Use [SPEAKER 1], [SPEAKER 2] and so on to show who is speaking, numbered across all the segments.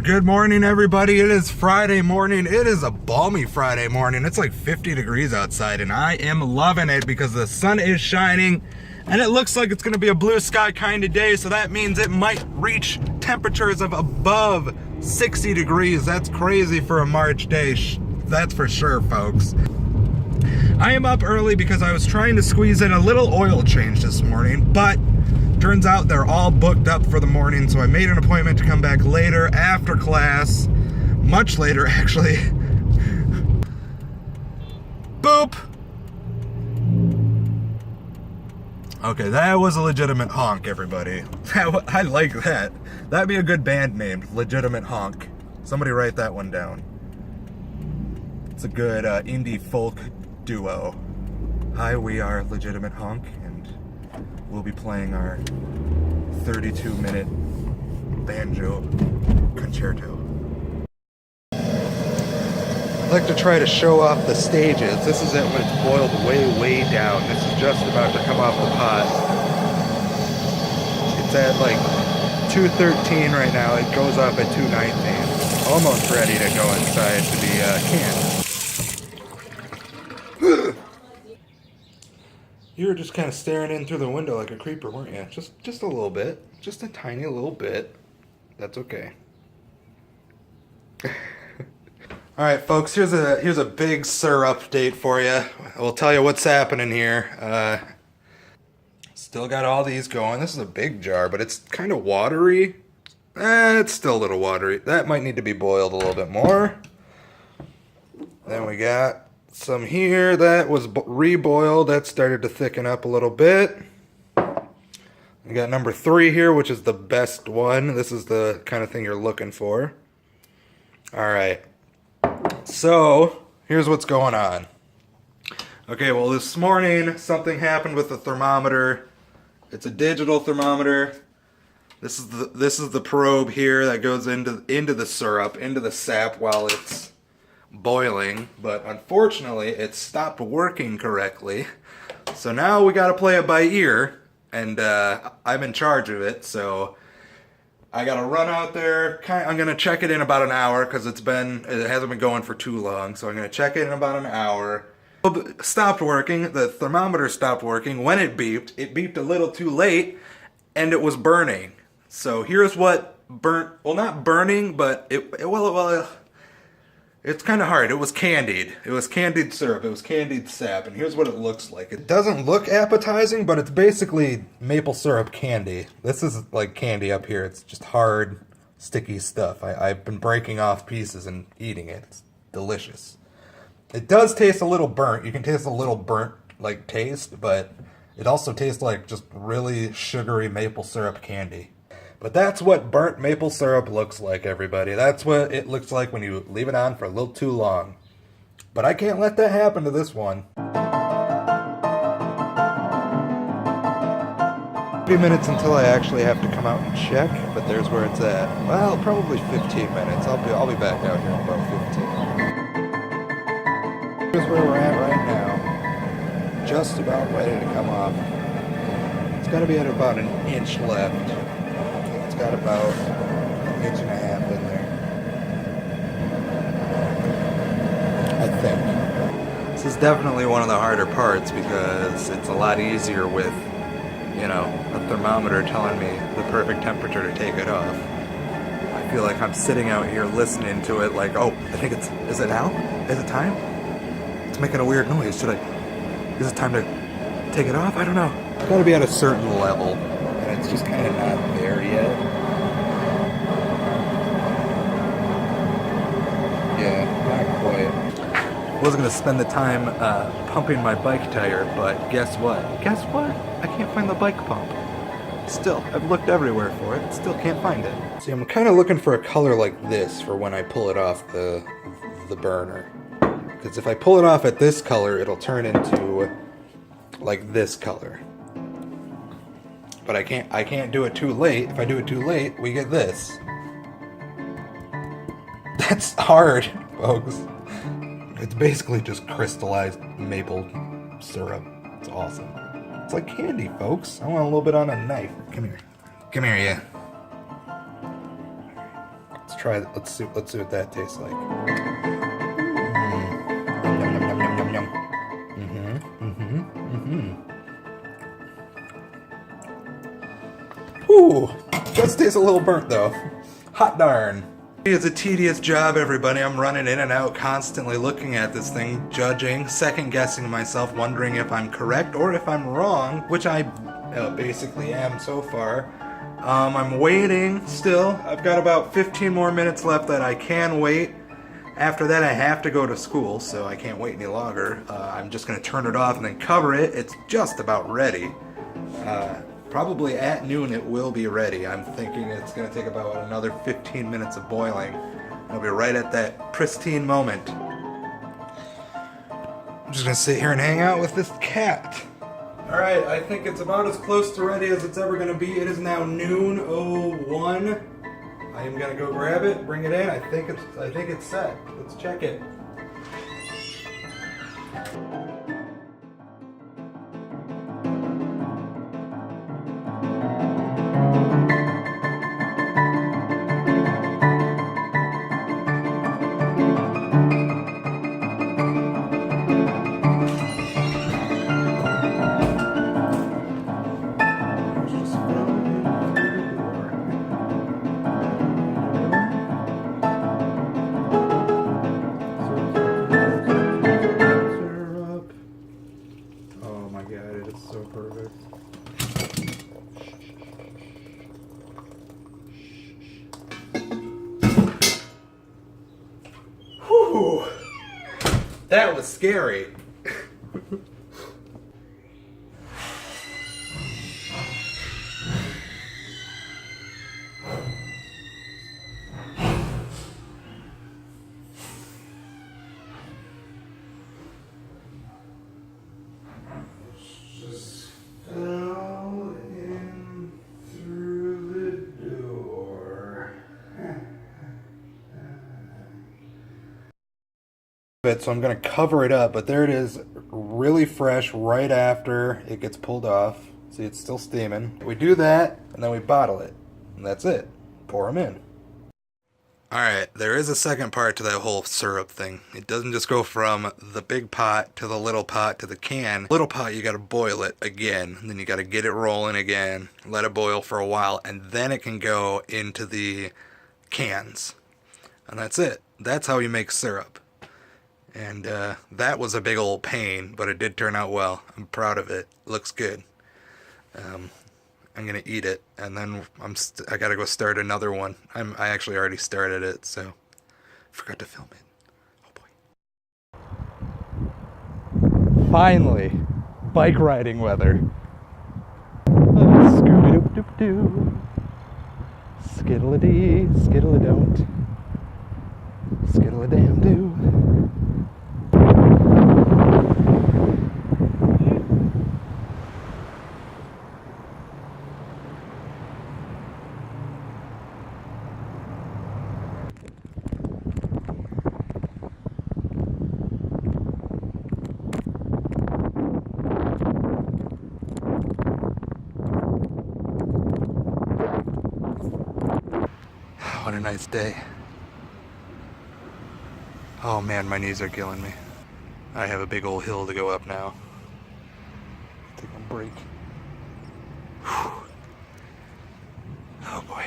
[SPEAKER 1] Good morning, everybody. It is Friday morning. It is a balmy Friday morning. It's like 50 degrees outside, and I am loving it because the sun is shining, and it looks like it's going to be a blue sky kind of day, so that means it might reach temperatures of above 60 degrees. That's crazy for a March day. That's for sure, folks. I am up early because I was trying to squeeze in a little oil change this morning, but turns out they're all booked up for the morning, so I made an appointment to come back later after class. Much later, actually. Boop! Okay, that was a legitimate honk, everybody. I like that. That'd be a good band name, Legitimate Honk. Somebody write that one down. It's a good indie folk duo. Hi, we are Legitimate Honk, and we'll be playing our 32-minute banjo concerto. I'd like to try to show off the stages. This is it when it's boiled way down. This is just about to come off the pot. It's at like 213 right now. It goes up at 219. Almost ready to go inside to be canned. You were just kind of staring in through the window like a creeper, weren't you? Just a little bit. Just a tiny little bit. That's okay. Alright, folks, here's a big Syrupdate for you. We'll tell you what's happening here. Still got all these going. This is a big jar, but it's kind of watery. It's still a little watery. That might need to be boiled a little bit more. Then we got some here that was reboiled. That started to thicken up a little bit. We got number 3 here, which is the best one. This is the kind of thing you're looking for. Alright. So, here's what's going on. Okay, well this morning something happened with the thermometer. It's a digital thermometer. This is the probe here that goes into the syrup, into the sap while it's boiling, but unfortunately it stopped working correctly. So now we got to play it by ear, and I'm in charge of it, so I got to run out there. I'm going to check it in about an hour because it hasn't been going for too long, so I'm going to check it in about an hour. It stopped working. The thermometer stopped working. When it beeped a little too late, and it was burning. So here's what burnt, well, not burning, but it's kind of hard. It was candied. It was candied syrup. It was candied sap. And here's what it looks like. It doesn't look appetizing, but it's basically maple syrup candy. This is like candy up here. It's just hard, sticky stuff. I've been breaking off pieces and eating it. It's delicious. It does taste a little burnt. You can taste a little burnt like taste, but it also tastes like just really sugary maple syrup candy. But that's what burnt maple syrup looks like, everybody. That's what it looks like when you leave it on for a little too long. But I can't let that happen to this one. 30 minutes until I actually have to come out and check, but there's where it's at. Well, probably 15 minutes. I'll be back out here in about 15. Here's where we're at right now. Just about ready to come off. It's got to be at about an inch left. It's got about an inch and a half in there, I think. This is definitely one of the harder parts because it's a lot easier with, you know, a thermometer telling me the perfect temperature to take it off. I feel like I'm sitting out here listening to it like, oh, I think is it now? Is it time? It's making a weird noise. Is it time to take it off? I don't know. It's got to be at a certain level, and it's just kind of not there yet. Yeah, not quite. I wasn't going to spend the time pumping my bike tire, but guess what? Guess what? I can't find the bike pump. Still, I've looked everywhere for it, still can't find it. See, I'm kind of looking for a color like this for when I pull it off the burner. Because if I pull it off at this color, it'll turn into like this color. But I can't do it too late. If I do it too late, we get this. That's hard, folks. It's basically just crystallized maple syrup. It's awesome. It's like candy, folks. I want a little bit on a knife. Come here. Come here, yeah. Let's try it. Let's see what that tastes like. Ooh, does taste a little burnt though. Hot darn. It's a tedious job, everybody. I'm running in and out constantly looking at this thing, judging, second guessing myself, wondering if I'm correct or if I'm wrong, which I basically am so far. I'm waiting still. I've got about 15 more minutes left that I can wait. After that I have to go to school, so I can't wait any longer. I'm just going to turn it off and then cover it. It's just about ready. Probably at noon it will be ready. I'm thinking it's going to take about another 15 minutes of boiling. I'll be right at that pristine moment. I'm just going to sit here and hang out with this cat. Alright, I think it's about as close to ready as it's ever going to be. It is now noon 01. I am going to go grab it, bring it in. I think it's set. Let's check it. Whew. That was scary. Just fell in through the door. So I'm going to cover it up, but there it is, really fresh right after it gets pulled off. See, it's still steaming. We do that, and then we bottle it, and that's it. Pour them in. Alright, there is a second part to that whole syrup thing. It doesn't just go from the big pot to the little pot to the can. Little pot, you gotta boil it again, and then you gotta get it rolling again, let it boil for a while, and then it can go into the cans. And that's it. That's how you make syrup. And that was a big old pain, but it did turn out well. I'm proud of it. Looks good. I'm gonna eat it, and then I gotta go start another one. I actually already started it, so forgot to film it. Oh boy. Finally, bike riding weather. Scooby-doop-doop-doo. Skittle-a-dee, skittle-a-don't. Skittle-a-damn-doo. What a nice day. Oh man, my knees are killing me. I have a big old hill to go up now. Take a break. Whew. Oh boy.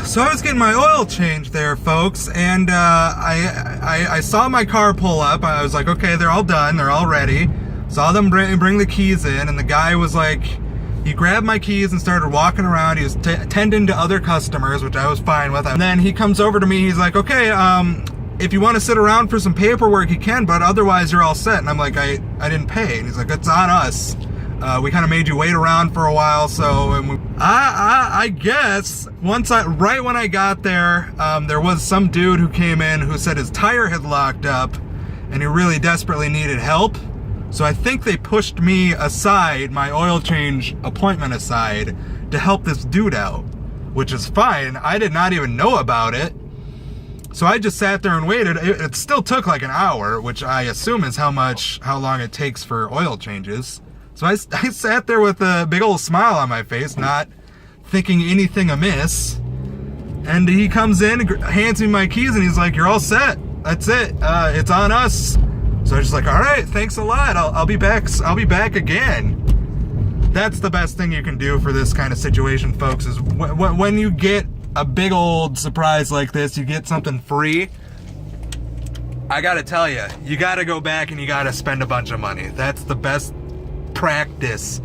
[SPEAKER 1] So I was getting my oil changed there, folks, and I saw my car pull up. I was like, okay, they're all done, they're all ready. Saw them bring the keys in, and the guy was like, he grabbed my keys and started walking around. He was tending to other customers, which I was fine with. And then he comes over to me, he's like, okay, if you want to sit around for some paperwork, you can, but otherwise you're all set. And I'm like, I didn't pay. And he's like, it's on us. We kind of made you wait around for a while, so I guess right when I got there, there was some dude who came in who said his tire had locked up and he really desperately needed help. So I think they pushed me aside, my oil change appointment aside, to help this dude out, which is fine. I did not even know about it. So I just sat there and waited. It still took like an hour, which I assume is how long it takes for oil changes. So I sat there with a big old smile on my face, not thinking anything amiss. And he comes in, hands me my keys, and he's like, "You're all set. That's it. It's on us." So I was just like, "All right, thanks a lot. I'll be back. I'll be back again." That's the best thing you can do for this kind of situation, folks, is when you get a big old surprise like this, you get something free. I gotta tell you, you gotta go back and you gotta spend a bunch of money. That's the best practice.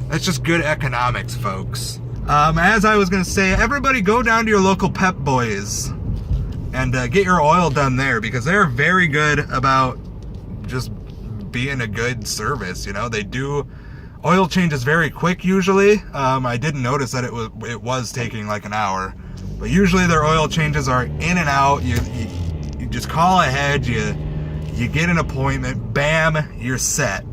[SPEAKER 1] That's just good economics, folks. As I was gonna say, everybody go down to your local Pep Boys and get your oil done there, because they're very good about just being a good service. You know, they do oil changes very quick usually. I didn't notice that it was taking like an hour, but usually their oil changes are in and out. You just call ahead, you get an appointment, bam, you're set.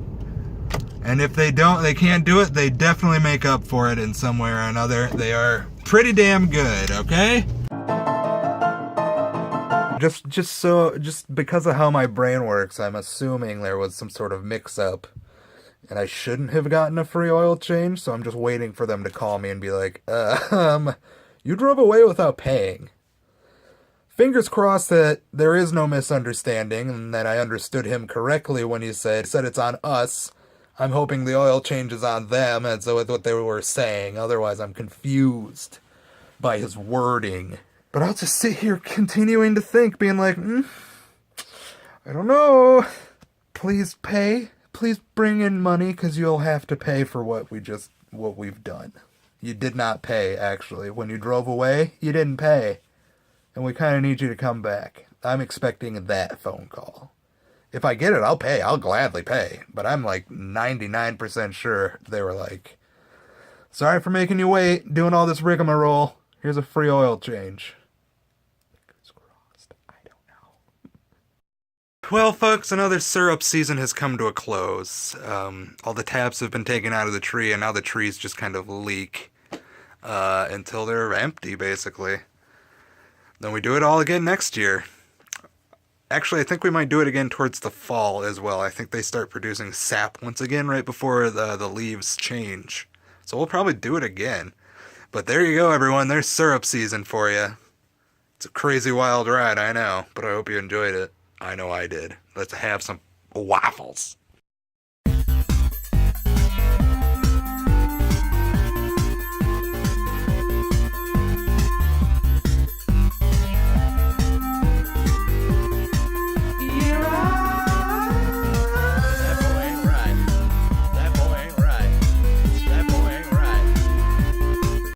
[SPEAKER 1] And if they can't do it, they definitely make up for it in some way or another. They are pretty damn good, okay? Just because of how my brain works, I'm assuming there was some sort of mix-up, and I shouldn't have gotten a free oil change, so I'm just waiting for them to call me and be like, you drove away without paying. Fingers crossed that there is no misunderstanding, and that I understood him correctly when he said it's on us. I'm hoping the oil change is on them, and so it's what they were saying. Otherwise, I'm confused by his wording. But I'll just sit here continuing to think, being like, I don't know. Please pay. Please bring in money, because you'll have to pay for what we've done. You did not pay, actually. When you drove away, you didn't pay. And we kind of need you to come back. I'm expecting that phone call. If I get it, I'll pay. I'll gladly pay. But I'm like 99% sure they were like, "Sorry for making you wait, doing all this rigmarole. Here's a free oil change." Fingers crossed. I don't know. Well, folks, another syrup season has come to a close. All the taps have been taken out of the tree, and now the trees just kind of leak until they're empty, basically. Then we do it all again next year. Actually, I think we might do it again towards the fall as well. I think they start producing sap once again right before the leaves change. So we'll probably do it again. But there you go, everyone. There's syrup season for you. It's a crazy wild ride, I know. But I hope you enjoyed it. I know I did. Let's have some waffles.